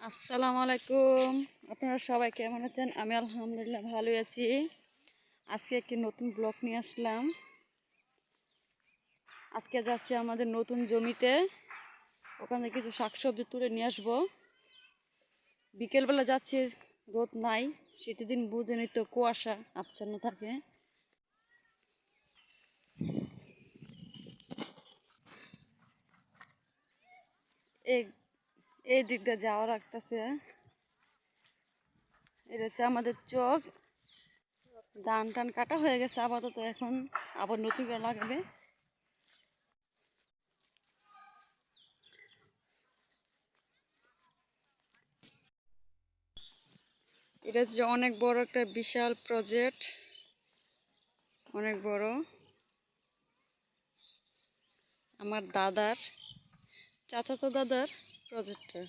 আসসালামু আলাইকুম। আপনারা সবাই কেমন আছেন? আমি আলহামদুলিল্লাহ ভালোই আছি। আজকে একটি নতুন ব্লগ নিয়ে আসলাম। আজকে যাচ্ছি আমাদের নতুন জমিতে, ওখানে কিছু শাকসবজি তুলে নিয়ে আসবো। বিকেলবেলা যাচ্ছি, রোদ নাই, শীতের দিন বুঝেনি তো, কুয়াশা আচ্ছন্ন থাকে। এই এই দিক দিয়ে যাওয়া লাগতেছে। এটা হচ্ছে আমাদের চোখ। ধান টান কাটা হয়ে গেছে আপাতত, এখন আবার নতুন করে লাগাবে। এটা হচ্ছে অনেক বড় একটা বিশাল প্রজেক্ট, অনেক বড়। আমার দাদার, চাচাতো দাদার প্রজেক্টটা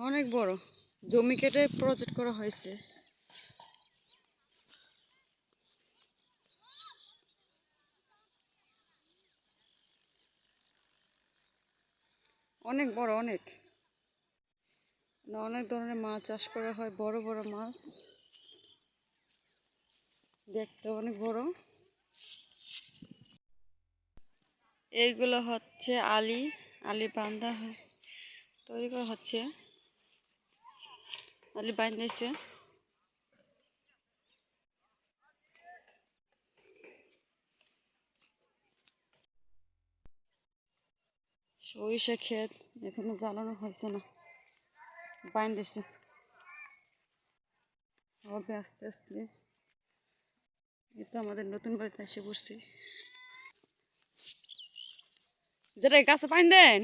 অনেক বড়। জমি কেটে প্রজেক্ট করা হয়েছে। অনেক বড়, অনেক অনেক ধরনের মাছ চাষ করা হয়, বড় বড় মাছ, দেখতে অনেক বড়। এইগুলো হচ্ছে আলি, আলি বান্ধা তৈরি করা হচ্ছে, আলি বাঁধতেছে। সরিষা ক্ষেত এখনো জ্বালানো হয়েছে না, বাঁধতেছে, হবে আস্তে আস্তে। এই তো আমাদের নতুন বাড়িতে এসে বসছি। যেটা গাছে পানি দেন,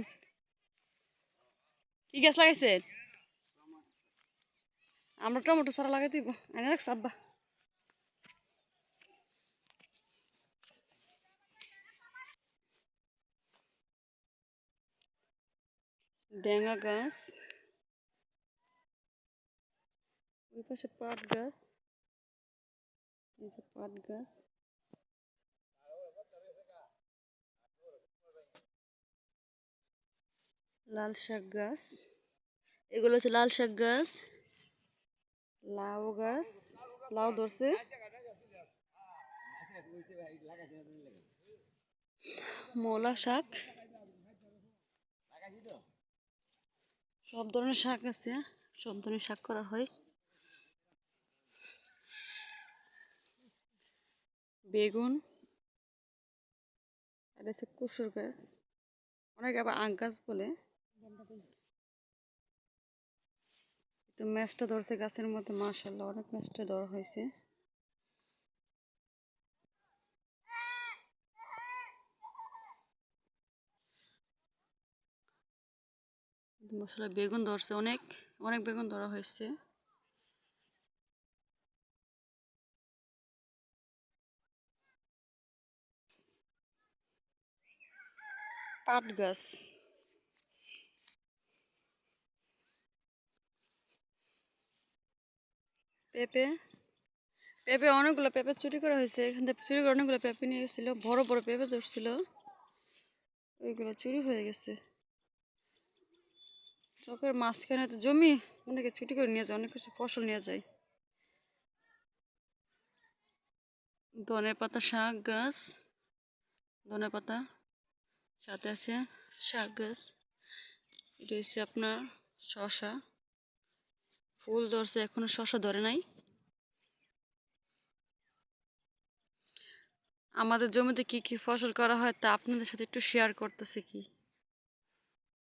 কি গাছ লাগাইছেন? আমরা টমেটো চারা লাগাই দিব, এনে রাখছি আব্বা। ডেঙ্গা গাছ, ওই পাশে পাট গাছ, এই যে পাট গাছ, লাল শাক গাছ, এগুলো হচ্ছে লাল শাক গাছ, লাউ গাছ, লাউ ধরছে, মূলা শাক, সব ধরনের শাক আছে, সব ধরনের শাক করা হয়। বেগুন, এটা হচ্ছে কুসুর গাছ, অনেকে আবার আখ গাছ বলে। তো ম্যাচটা ধরছে গাছের মধ্যে, মাশাআল্লাহ অনেক ম্যাচটা ধরা হয়েছে। মশলা বেগুন ধরছে, অনেক অনেক বেগুন ধরা হয়েছে। পাট গাছ, পেঁপে, পেঁপে অনেকগুলো পেঁপে চুরি করা হয়েছে, এখান থেকে চুরি করে অনেকগুলো পেঁপে নিয়ে গেছিলো, বড় বড় পেঁপে ধরছিল, ওইগুলো চুরি হয়ে গেছে। চকের মাঝখানে তো জমি, অনেকে চুরি করে নিয়ে যায়, অনেক কিছু ফসল নিয়ে যায়। ধনে পাতা শাক গাছ, ধনে পাতা, সাথে আছে শাক গাছ। এটা হচ্ছে আপনার শসা, ফুল ধরছে, এখনো শসা ধরে নাই। আমাদের জমিতে কি কি ফসল করা হয় তা আপনাদের সাথে একটু শেয়ার করতেছি। কি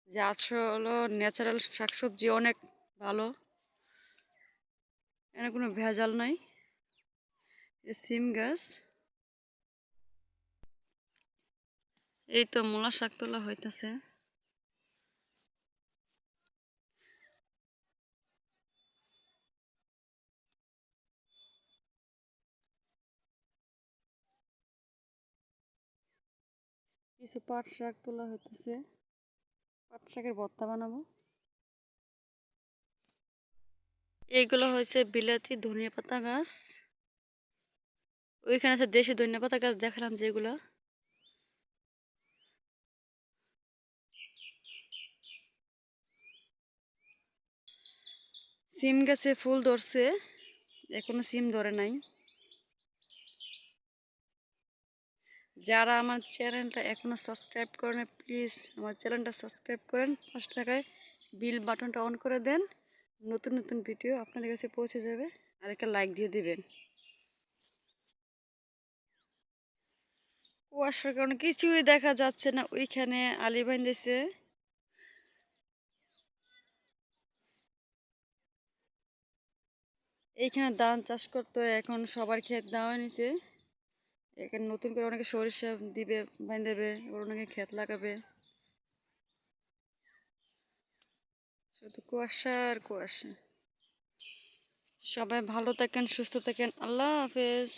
যে আসলে ন্যাচারাল শাকসবজি অনেক ভালো, এর কোনো ভেজাল নাই। সিম গাছ, এই তো মূলা শাক তোলা হইতেছে। কিছু পাট শাক তোলা হইতেছে, পাট শাকের ভর্তা বানাবো। এইগুলো হয়েছে বিলাতি ধনিয়া পাতা গাছ, ওইখানে আছে দেশি ধনিয়া পাতা গাছ দেখালাম যেগুলো। সিম গাছে ফুল ধরছে, এখনো সিম ধরে নাই। যারা আমার চ্যানেলটা এখনো সাবস্ক্রাইব করেন, প্লিজ আমার চ্যানেলটা সাবস্ক্রাইব করেন, পাশে থাকায় বিল বাটনটা অন করে দেন, নতুন নতুন ভিডিও আপনাদের কাছে পৌঁছে যাবে। আর একটা লাইক দিয়ে দিবেন। কুয়াশার কারণে কিছুই দেখা যাচ্ছে না। ওইখানে আলি বাইন্ধেছে। এইখানে ধান চাষ করতে হয়, এখন সবার ক্ষেত দেওয়া নিছে। এখানে নতুন করে অনেকে সরিষা দিবে, বাইন্ধাবে, আবার অনেকে ক্ষেত লাগাবে। শুধু কুয়াশা আর কুয়াশা। সবাই ভালো থাকেন, সুস্থ থাকেন। আল্লাহ হাফেজ।